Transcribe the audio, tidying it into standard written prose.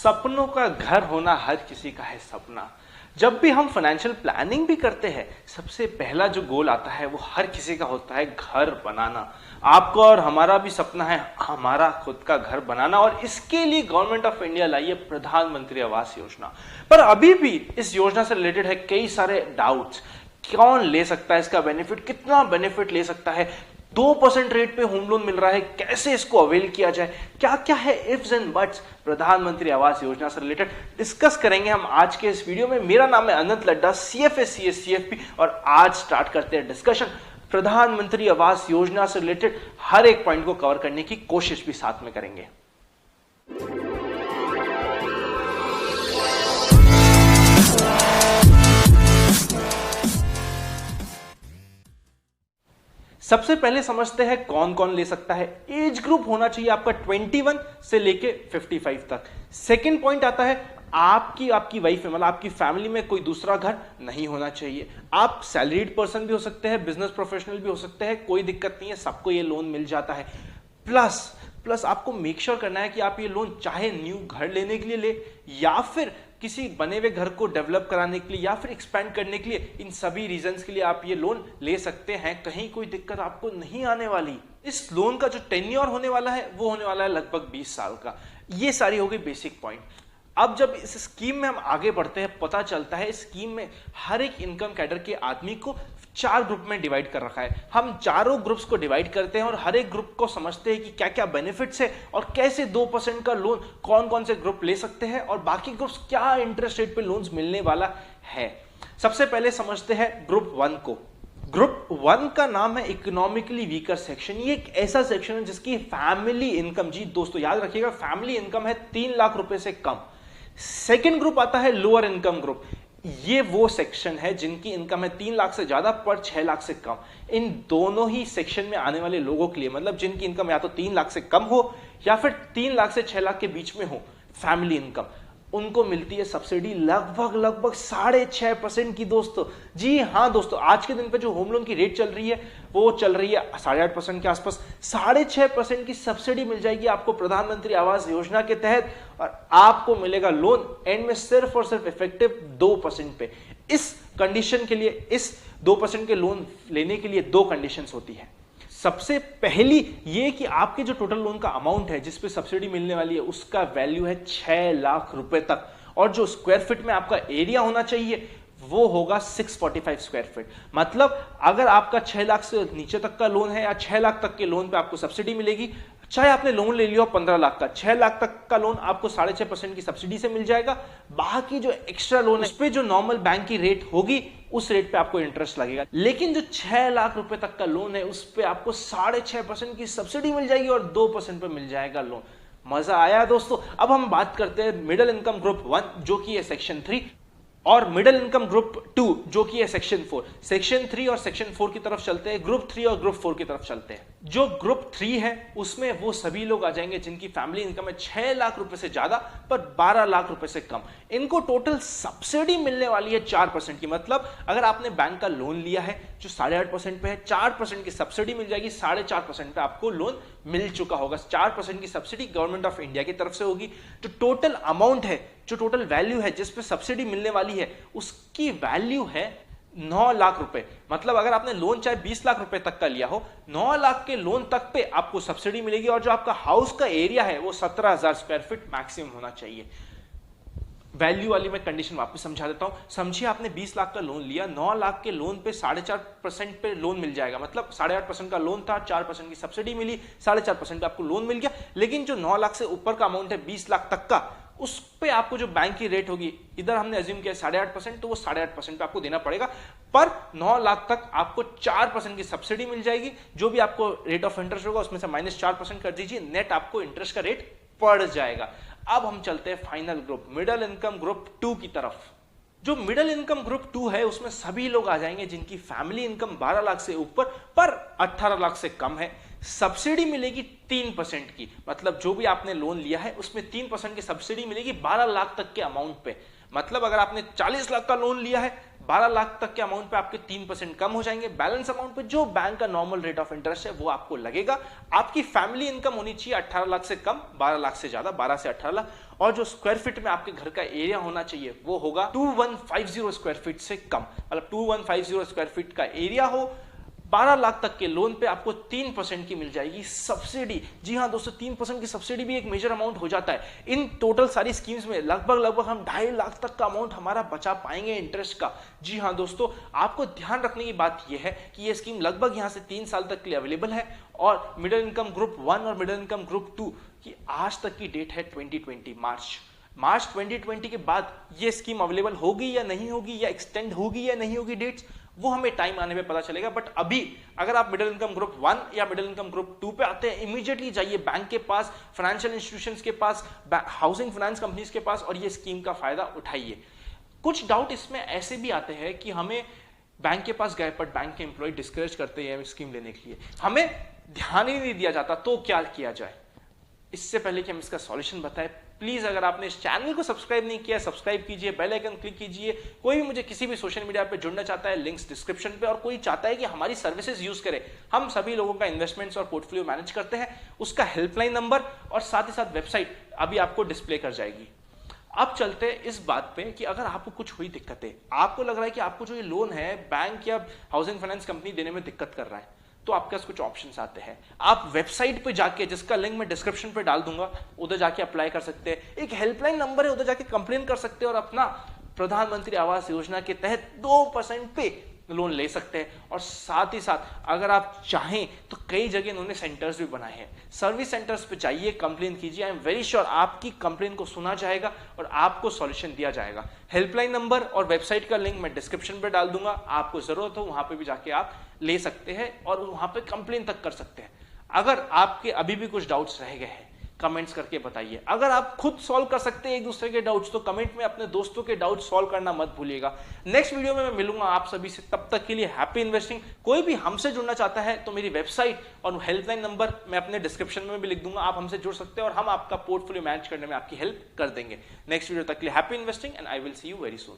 सपनों का घर होना हर किसी का है सपना। जब भी हम फाइनेंशियल प्लानिंग भी करते हैं, सबसे पहला जो गोल आता है वो हर किसी का होता है घर बनाना। आपका और हमारा भी सपना है हमारा खुद का घर बनाना, और इसके लिए गवर्नमेंट ऑफ इंडिया लाई है प्रधानमंत्री आवास योजना। पर अभी भी इस योजना से रिलेटेड है कई सारे डाउट्स। कौन ले सकता है इसका बेनिफिट, कितना बेनिफिट ले सकता है, 2% रेट पे होम लोन मिल रहा है, कैसे इसको अवेल किया जाए, क्या क्या है इफ्स एंड बट्स प्रधानमंत्री आवास योजना से रिलेटेड डिस्कस करेंगे हम आज के इस वीडियो में। मेरा नाम है अनंत लड्डा, CFA CS CFP, और आज स्टार्ट करते हैं डिस्कशन। प्रधानमंत्री आवास योजना से रिलेटेड हर एक पॉइंट को कवर करने की कोशिश भी साथ में करेंगे। सबसे पहले समझते हैं कौन कौन ले सकता है। एज ग्रुप होना चाहिए आपका 21 से लेके 55 तक। सेकंड पॉइंट आता है आपकी वाइफ मतलब आपकी फैमिली में कोई दूसरा घर नहीं होना चाहिए। आप सैलरीड पर्सन भी हो सकते हैं, बिजनेस प्रोफेशनल भी हो सकते हैं, कोई दिक्कत नहीं है, सबको ये लोन मिल जाता है। प्लस आपको मेक श्योर करना है कि आप ये लोन चाहे न्यू घर लेने के लिए ले, या फिर किसी बने हुए घर को डेवलप कराने के लिए, या फिर एक्सपेंड करने के लिए, इन सभी रीजंस के लिए आप ये लोन ले सकते हैं। कहीं कोई दिक्कत आपको नहीं आने वाली। इस लोन का जो टेन्योर होने वाला है वो होने वाला है लगभग 20 साल का। ये सारी हो गई बेसिक पॉइंट। अब जब इस स्कीम में हम आगे बढ़ते हैं, पता चलता है इस स्कीम में हर एक इनकम कैडर के आदमी को 4 ग्रुप में डिवाइड कर रखा है। हम चारों ग्रुप्स को डिवाइड करते हैं और हर एक ग्रुप को समझते हैं कि क्या क्या बेनिफिट्स है और कैसे 2% का लोन कौन कौन से ग्रुप ले सकते हैं, और बाकी ग्रुप्स क्या इंटरेस्ट रेट पे लोन्स मिलने वाला है। सबसे पहले समझते हैं ग्रुप 1 को। ग्रुप 1 का नाम है इकोनॉमिकली वीकर सेक्शन। ये एक ऐसा सेक्शन है जिसकी फैमिली इनकम, जी दोस्तों याद रखिएगा, फैमिली इनकम है 3 लाख रुपए से कम। सेकेंड ग्रुप आता है लोअर इनकम ग्रुप। ये वो सेक्शन है जिनकी इनकम है 3 लाख से ज्यादा पर 6 लाख से कम। इन दोनों ही सेक्शन में आने वाले लोगों के लिए, मतलब जिनकी इनकम या तो 3 लाख से कम हो या फिर 3 लाख से 6 लाख के बीच में हो फैमिली इनकम, उनको मिलती है सब्सिडी लगभग 6.5% की। दोस्तों जी हाँ दोस्तों, आज के दिन पे जो होम लोन की रेट चल रही है वो चल रही है 8.5% के आसपास। 6.5% की सब्सिडी मिल जाएगी आपको प्रधानमंत्री आवास योजना के तहत, और आपको मिलेगा लोन एंड में सिर्फ और सिर्फ इफेक्टिव 2% पे। इस कंडीशन के लिए, इस 2% के लोन लेने के लिए 2 कंडीशंस होती है। सबसे पहली ये कि आपके जो टोटल लोन का अमाउंट है जिस पे सब्सिडी मिलने वाली है उसका वैल्यू है 6 लाख रुपए तक, और जो स्क्वायर फीट में आपका एरिया होना चाहिए वो होगा 645 स्क्वायर फीट। मतलब अगर आपका 6 लाख से नीचे तक का लोन है या 6 लाख तक के लोन पे आपको सब्सिडी मिलेगी, चाहे आपने लोन ले लिया 15 लाख का, 6 लाख तक का लोन आपको 6.5% की सब्सिडी से मिल जाएगा। बाकी जो एक्स्ट्रा लोन है उस पे जो नॉर्मल बैंक की रेट होगी उस रेट पे आपको इंटरेस्ट लगेगा। लेकिन जो 6 लाख रुपए तक का लोन है उस पे आपको 6.5% की सब्सिडी मिल जाएगी और 2% पे मिल जाएगा लोन। मजा आया दोस्तों। अब हम बात करते हैं मिडिल इनकम ग्रुप 1 जो कि है सेक्शन 3, और मिडिल इनकम ग्रुप 2 जो कि है सेक्शन 4। सेक्शन 3 और सेक्शन 4 की तरफ चलते हैं, ग्रुप 3 और ग्रुप 4 की तरफ चलते हैं। जो ग्रुप 3 है उसमें वो सभी लोग आ जाएंगे जिनकी फैमिली इनकम है 6 लाख रुपए से ज्यादा पर 12 लाख रुपए से कम। इनको टोटल सब्सिडी मिलने वाली है 4% की। मतलब अगर आपने बैंक का लोन लिया है जो 8.5% पे है, 4% की सब्सिडी मिल जाएगी, 4.5% पे आपको लोन मिल चुका होगा। 4% की सब्सिडी गवर्नमेंट ऑफ इंडिया की तरफ से होगी। जो टोटल अमाउंट है, जो टोटल वैल्यू है जिस पे सब्सिडी मिलने वाली है, उसकी वैल्यू है 9 लाख रुपए। मतलब अगर आपने लोन चाहे 20 लाख रुपए तक का लिया हो, 9 लाख के लोन तक पे आपको सब्सिडी मिलेगी, और जो आपका हाउस का एरिया है वो 17,000 स्क्वायर फीट मैक्सिमम होना चाहिए। वैल्यू वाली मैं कंडीशन वापस समझा देता हूं। समझिए आपने 20 लाख का लोन लिया, 9 लाख के लोन पे 4.5% पे लोन मिल जाएगा। मतलब 8.5% का लोन था, 4% की सब्सिडी मिली, 4.5% पे आपको लोन मिल गया। लेकिन जो 9 लाख से ऊपर का अमाउंट है 20 लाख तक का, उस पे आपको जो बैंक की रेट होगी, इधर हमने अज्यूम किया 8.5%, तो वो 8.5% पे आपको देना पड़ेगा। पर 9 लाख तक आपको 4% की सब्सिडी मिल जाएगी। जो भी आपको रेट ऑफ इंटरेस्ट होगा उसमें से -4% कर दीजिए, नेट आपको इंटरेस्ट का रेट पड़ जाएगा। अब हम चलते हैं final group middle income group 2 की तरफ। जो मिडिल इनकम ग्रुप 2 है उसमें सभी लोग आ जाएंगे जिनकी फैमिली इनकम 12 लाख से ऊपर पर 18 लाख से कम है। सब्सिडी मिलेगी 3% की। मतलब जो भी आपने लोन लिया है उसमें 3% की सब्सिडी मिलेगी 12 लाख तक के अमाउंट पे। मतलब अगर आपने 40 लाख का लोन लिया है, 12 लाख तक के अमाउंट पे आपके 3% कम हो जाएंगे। बैलेंस अमाउंट पे जो बैंक का नॉर्मल रेट ऑफ इंटरेस्ट है वो आपको लगेगा। आपकी फैमिली इनकम होनी चाहिए 18 लाख से कम, 12 लाख से ज्यादा, 12 से 18 लाख, और जो स्क्वायर फीट में आपके घर का एरिया होना चाहिए वो होगा 2150 स्क्वायर फीट से कम। मतलब 2150 स्क्वायर फीट का एरिया हो। 12 लाख तक के लोन पे आपको 3% की मिल जाएगी सब्सिडी। जी हां दोस्तों, 3% की सब्सिडी भी एक मेजर अमाउंट हो जाता है। इन टोटल सारी स्कीम्स में लगभग हम 2.5 लाख तक का अमाउंट हमारा बचा पाएंगे इंटरेस्ट का। जी हां दोस्तों, आपको ध्यान रखने की बात यह है कि यह स्कीम लगभग यहां से 3 साल तक के लिए अवेलेबल है, और मिडिल इनकम ग्रुप 1 और मिडिल इनकम ग्रुप 2 की आज तक की डेट है 2020 मार्च 2020 के बाद ये स्कीम अवेलेबल होगी या नहीं होगी, या एक्सटेंड होगी या नहीं होगी डेट्स, वो हमें टाइम आने पे पता चलेगा। बट अभी अगर आप मिडिल इनकम ग्रुप 1 या मिडिल इनकम ग्रुप 2 पे आते हैं, इमीडिएटली जाइए बैंक के पास, फाइनेंशियल इंस्टीट्यूशंस के पास, हाउसिंग फाइनेंस कंपनीज के पास, और ये स्कीम का फायदा उठाइए। कुछ डाउट इसमें ऐसे भी आते हैं कि हमें बैंक के पास गए पर बैंक के एम्प्लॉय डिस्करेज करते हैं स्कीम लेने के लिए, हमें ध्यान ही नहीं दिया जाता, तो क्या किया जाए? इससे पहले कि हम इसका सॉल्यूशन बताएं, प्लीज अगर आपने इस चैनल को सब्सक्राइब नहीं किया, सब्सक्राइब कीजिए, बेल आइकन क्लिक कीजिए। कोई भी मुझे किसी भी सोशल मीडिया पे जुड़ना चाहता है, लिंक्स डिस्क्रिप्शन पे, और कोई चाहता है कि हमारी सर्विसेज यूज करे, हम सभी लोगों का इन्वेस्टमेंट्स और पोर्टफोलियो मैनेज करते हैं, उसका हेल्पलाइन नंबर और साथ ही साथ वेबसाइट अभी आपको डिस्प्ले कर जाएगी। अब चलते हैं इस बात पे कि अगर आपको कुछ हुई दिक्कतें, आपको लग रहा है कि आपको जो ये लोन है बैंक या हाउसिंग फाइनेंस कंपनी देने में दिक्कत कर रहा है, तो आपके पास कुछ ऑप्शंस आते हैं। आप वेबसाइट पे जाके, जिसका लिंक मैं डिस्क्रिप्शन पे डाल दूंगा, उधर जाके अप्लाई कर सकते हैं। एक हेल्पलाइन नंबर है, उधर जाके कंप्लेन कर सकते हैं और अपना प्रधानमंत्री आवास योजना के तहत 2% पे लोन ले सकते हैं। और साथ ही साथ अगर आप चाहें तो कई जगह इन्होंने सेंटर्स भी बनाए हैं, सर्विस सेंटर्स पे जाइए, कंप्लेन कीजिए। आई एम वेरी श्योर आपकी कंप्लेन को सुना जाएगा और आपको सॉल्यूशन दिया जाएगा। हेल्पलाइन नंबर और वेबसाइट का लिंक मैं डिस्क्रिप्शन पे डाल दूंगा, आपको जरूरत हो वहां पे भी जाके आप ले सकते हैं और वहां पे कंप्लेन तक कर सकते हैं। अगर आपके अभी भी कुछ डाउट्स रह गए हैं, कमेंट्स करके बताइए। अगर आप खुद सॉल्व कर सकते हैं एक दूसरे के डाउट्स, तो कमेंट में अपने दोस्तों के डाउट्स सॉल्व करना मत भूलिएगा। नेक्स्ट वीडियो में मैं मिलूंगा आप सभी से, तब तक के लिए हैप्पी इन्वेस्टिंग। कोई भी हमसे जुड़ना चाहता है तो मेरी वेबसाइट और हेल्पलाइन नंबर मैं अपने डिस्क्रिप्शन में भी लिख दूंगा, आप हमसे जुड़ सकते हैं और हम आपका पोर्टफोलियो मैनेज करने में आपकी हेल्प कर देंगे। नेक्स्ट वीडियो तक के लिए happy investing and I will see you very soon.